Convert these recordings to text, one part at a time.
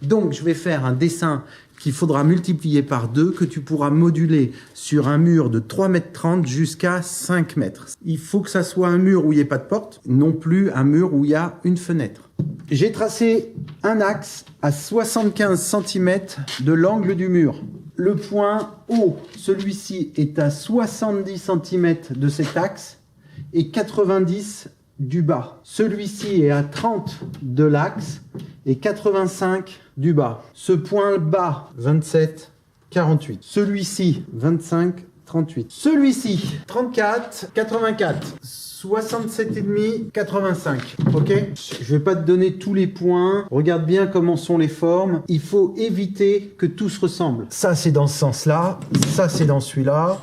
Donc, je vais faire un dessin qu'il faudra multiplier par 2, que tu pourras moduler sur un mur de 3,30 m jusqu'à 5 mètres. Il faut que ça soit un mur où il n'y ait pas de porte, non plus un mur où il y a une fenêtre. J'ai tracé un axe à 75 cm de l'angle du mur. Le point haut, celui-ci est à 70 cm de cet axe et 90 du bas. Celui-ci est à 30 de l'axe et 85 du bas. Ce point bas, 27, 48. Celui-ci, 25, 38. Celui-ci, 34, 84. 67,5, 85. Ok? Je vais pas te donner tous les points. Regarde bien comment sont les formes. Il faut éviter que tout se ressemble. Ça, c'est dans ce sens-là. Ça, c'est dans celui-là.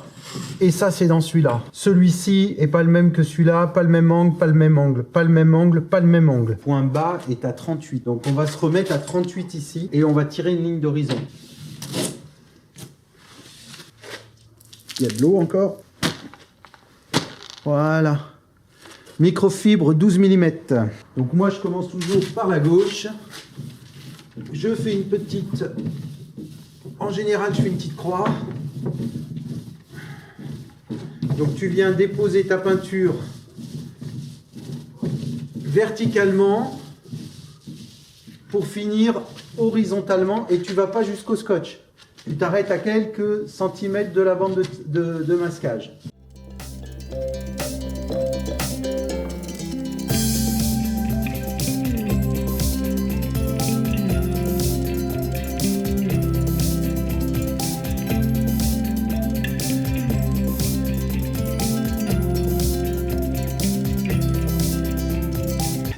Et ça, c'est dans celui-là. Celui-ci est pas le même que celui-là. Pas le même angle, pas le même angle. Pas le même angle, pas le même angle. Point bas est à 38. Donc, on va se remettre à 38 ici. Et on va tirer une ligne d'horizon. Il y a de l'eau encore. Voilà. Microfibre 12 mm. Donc moi je commence toujours par la gauche. Je fais une petite... En général je fais une petite croix. Donc tu viens déposer ta peinture verticalement pour finir horizontalement et tu ne vas pas jusqu'au scotch. Tu t'arrêtes à quelques centimètres de la bande de masquage.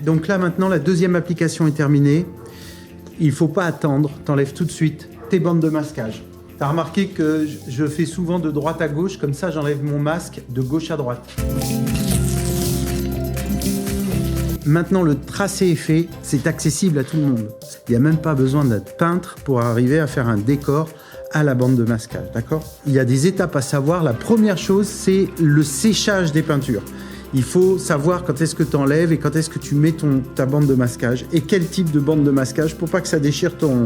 Donc là maintenant la deuxième application est terminée. Il ne faut pas attendre, t'enlèves tout de suite tes bandes de masquage. Tu as remarqué que je fais souvent de droite à gauche, comme ça j'enlève mon masque de gauche à droite. Maintenant le tracé est fait, c'est accessible à tout le monde. Il n'y a même pas besoin d'être peintre pour arriver à faire un décor à la bande de masquage, d'accord? Il y a des étapes à savoir. La première chose, c'est le séchage des peintures. Il faut savoir quand est-ce que tu enlèves et quand est-ce que tu mets ta bande de masquage et quel type de bande de masquage pour pas que ça déchire ton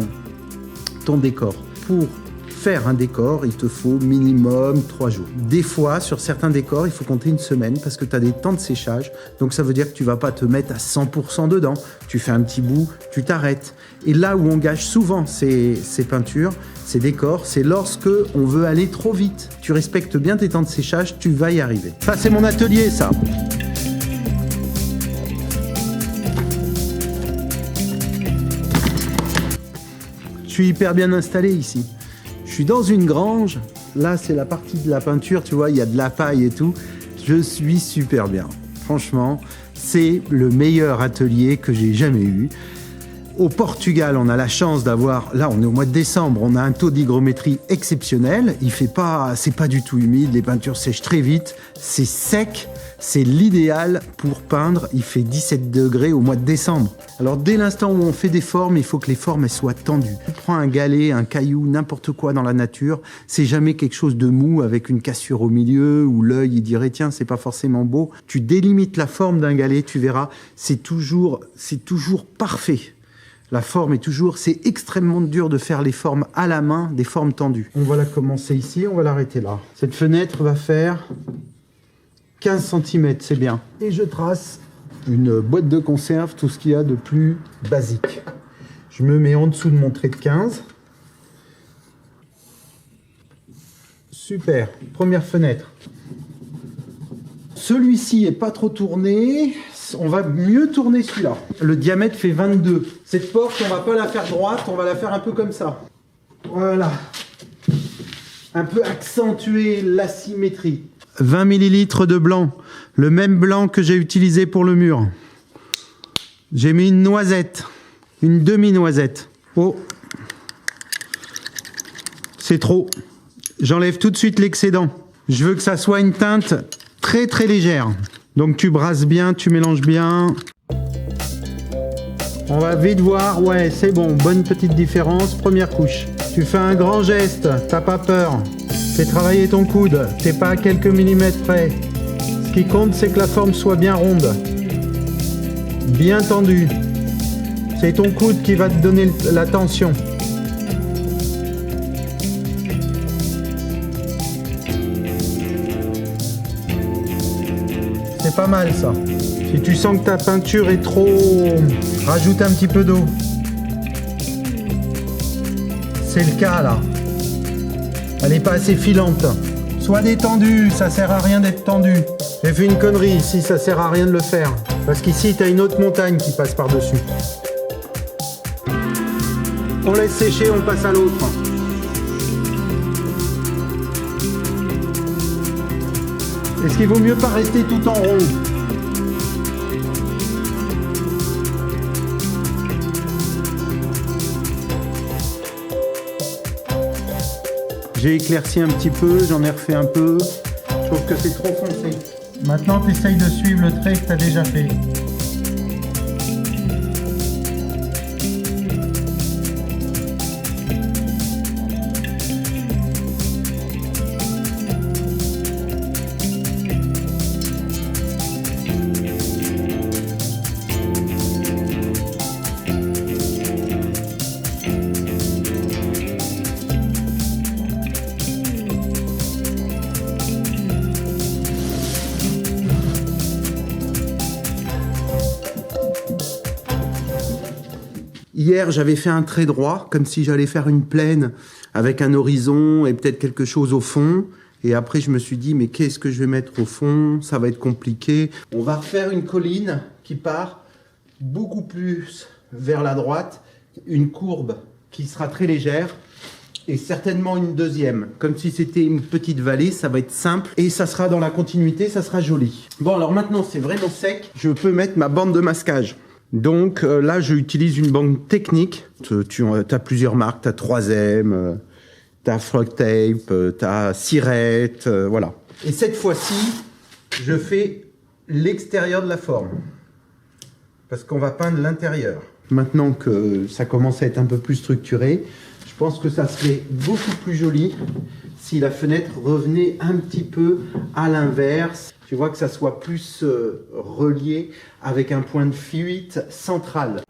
décor. Pour faire un décor, il te faut minimum 3 jours. Des fois, sur certains décors, il faut compter une semaine parce que tu as des temps de séchage. Donc ça veut dire que tu vas pas te mettre à 100% dedans. Tu fais un petit bout, tu t'arrêtes. Et là où on gâche souvent ces peintures, ces décors, c'est lorsque on veut aller trop vite. Tu respectes bien tes temps de séchage, tu vas y arriver. Ça, c'est mon atelier, ça. Je suis hyper bien installé ici. Je suis dans une grange. Là, c'est la partie de la peinture, tu vois, il y a de la paille et tout. Je suis super bien. Franchement, c'est le meilleur atelier que j'ai jamais eu. Au Portugal, on a la chance d'avoir, là on est au mois de décembre, on a un taux d'hygrométrie exceptionnel. Il fait pas, c'est pas du tout humide, les peintures sèchent très vite, c'est sec, c'est l'idéal pour peindre. Il fait 17 degrés au mois de décembre. Alors dès l'instant où on fait des formes, il faut que les formes elles soient tendues. Tu prends un galet, un caillou, n'importe quoi dans la nature, c'est jamais quelque chose de mou avec une cassure au milieu où l'œil il dirait tiens c'est pas forcément beau. Tu délimites la forme d'un galet, tu verras, c'est toujours parfait. La forme est toujours, c'est extrêmement dur de faire les formes à la main, des formes tendues. On va la commencer ici, on va l'arrêter là. Cette fenêtre va faire 15 cm, c'est bien. Et je trace une boîte de conserve, tout ce qu'il y a de plus basique. Je me mets en dessous de mon trait de 15. Super, première fenêtre. Celui-ci est pas trop tourné. On va mieux tourner celui-là. Le diamètre fait 22. Cette porte, on va pas la faire droite, on va la faire un peu comme ça. Voilà. Un peu accentuer l'asymétrie. 20 ml de blanc. Le même blanc que j'ai utilisé pour le mur. J'ai mis une noisette. Une demi-noisette. Oh. C'est trop. J'enlève tout de suite l'excédent. Je veux que ça soit une teinte très très légère. Donc tu brasses bien, tu mélanges bien. On va vite voir, ouais c'est bon, bonne petite différence, première couche. Tu fais un grand geste, t'as pas peur. Fais travailler ton coude, t'es pas à quelques millimètres près. Ce qui compte c'est que la forme soit bien ronde. Bien tendue. C'est ton coude qui va te donner la tension. C'est pas mal ça. Si tu sens que ta peinture est trop... rajoute un petit peu d'eau. C'est le cas là. Elle n'est pas assez filante. Sois détendu, ça sert à rien d'être tendu. J'ai fait une connerie ici, ça sert à rien de le faire. Parce qu'ici, tu as une autre montagne qui passe par-dessus. On laisse sécher, on passe à l'autre. Est-ce qu'il vaut mieux pas rester tout en rond? J'ai éclairci un petit peu, j'en ai refait un peu. Je trouve que c'est trop foncé. Maintenant, tu essayes de suivre le trait que tu as déjà fait. Hier, j'avais fait un trait droit, comme si j'allais faire une plaine avec un horizon et peut-être quelque chose au fond. Et après, je me suis dit, mais qu'est-ce que je vais mettre au fond? Ça va être compliqué. On va refaire une colline qui part beaucoup plus vers la droite, une courbe qui sera très légère et certainement une deuxième. Comme si c'était une petite vallée, ça va être simple et ça sera dans la continuité, ça sera joli. Bon, alors maintenant, c'est vraiment sec. Je peux mettre ma bande de masquage. Donc là, j'utilise une bande technique. Tu as plusieurs marques, tu as 3M, tu as Frog Tape, tu as Sirette, voilà. Et cette fois-ci, je fais l'extérieur de la forme. Parce qu'on va peindre l'intérieur. Maintenant que ça commence à être un peu plus structuré, je pense que ça serait beaucoup plus joli si la fenêtre revenait un petit peu à l'inverse. Tu vois que ça soit plus relié avec un point de fuite central.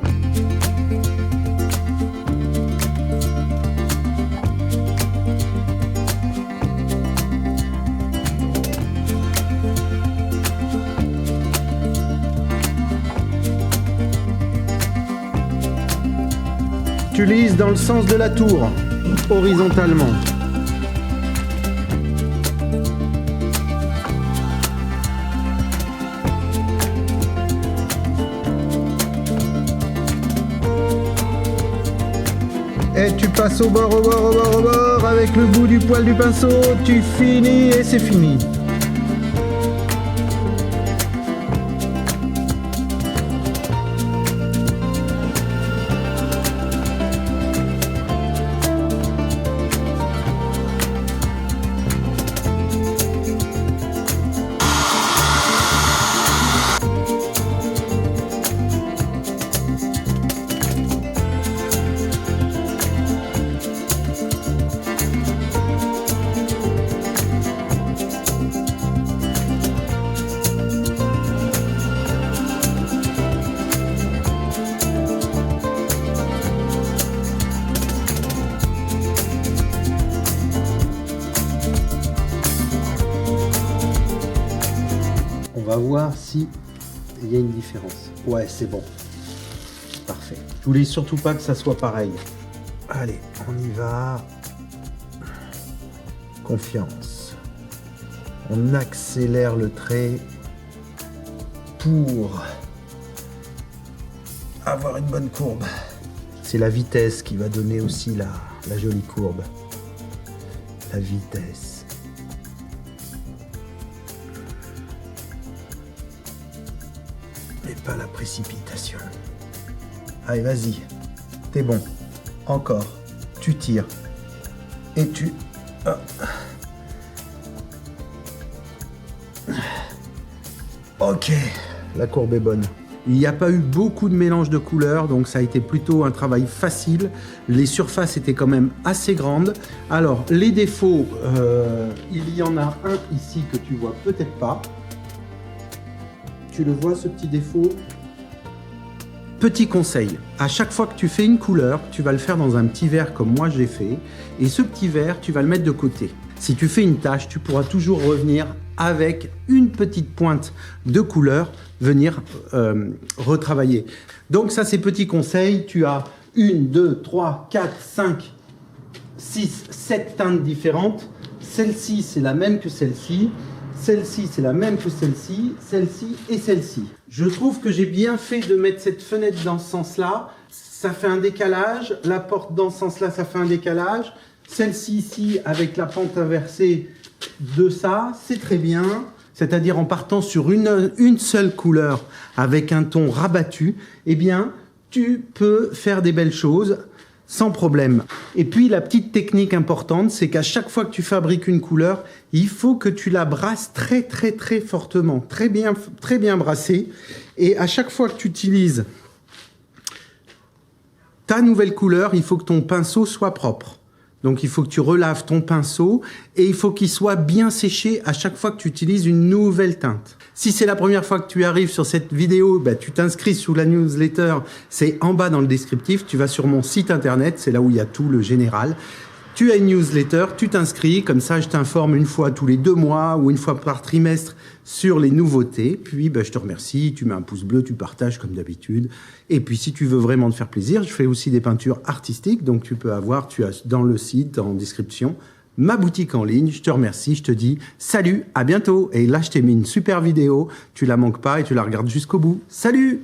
Tu lises dans le sens de la tour, horizontalement. Et tu passes au bord, au bord, au bord, au bord, avec le bout du poil du pinceau, tu finis et c'est fini. On va voir si il y a une différence. Ouais, c'est bon. Parfait. Je voulais surtout pas que ça soit pareil. Allez, on y va. Confiance. On accélère le trait pour avoir une bonne courbe. C'est la vitesse qui va donner aussi la jolie courbe. La vitesse. Mais pas la précipitation. Allez, vas-y. T'es bon. Encore. Tu tires. Et tu... Ah. Ok. La courbe est bonne. Il n'y a pas eu beaucoup de mélange de couleurs, donc ça a été plutôt un travail facile. Les surfaces étaient quand même assez grandes. Alors, les défauts, il y en a un ici que tu vois peut-être pas. Tu le vois, ce petit défaut? Petit conseil, à chaque fois que tu fais une couleur, tu vas le faire dans un petit verre comme moi j'ai fait, et ce petit verre, tu vas le mettre de côté. Si tu fais une tache, tu pourras toujours revenir avec une petite pointe de couleur, venir retravailler. Donc ça, c'est petit conseil, tu as 1, 2, 3, 4, 5, 6, 7 teintes différentes. Celle-ci, c'est la même que celle-ci. Celle-ci, c'est la même que celle-ci, celle-ci et celle-ci. Je trouve que j'ai bien fait de mettre cette fenêtre dans ce sens-là. Ça fait un décalage. La porte dans ce sens-là, ça fait un décalage. Celle-ci ici, avec la pente inversée de ça, c'est très bien. C'est-à-dire en partant sur une seule couleur avec un ton rabattu, eh bien, tu peux faire des belles choses sans problème. Et puis la petite technique importante, c'est qu'à chaque fois que tu fabriques une couleur, il faut que tu la brasses très fortement, très bien brassée. Et à chaque fois que tu utilises ta nouvelle couleur, il faut que ton pinceau soit propre. Donc il faut que tu relaves ton pinceau et il faut qu'il soit bien séché à chaque fois que tu utilises une nouvelle teinte. Si c'est la première fois que tu arrives sur cette vidéo, bah, tu t'inscris sous la newsletter, c'est en bas dans le descriptif, tu vas sur mon site internet, c'est là où il y a tout le général. Tu as une newsletter, tu t'inscris, comme ça je t'informe une fois tous les 2 mois ou une fois par trimestre sur les nouveautés. Puis je te remercie, tu mets un pouce bleu, tu partages comme d'habitude. Et puis si tu veux vraiment te faire plaisir, je fais aussi des peintures artistiques, donc tu as dans le site, en description, ma boutique en ligne. Je te remercie, je te dis salut, à bientôt. Et là je t'ai mis une super vidéo, tu la manques pas et tu la regardes jusqu'au bout. Salut!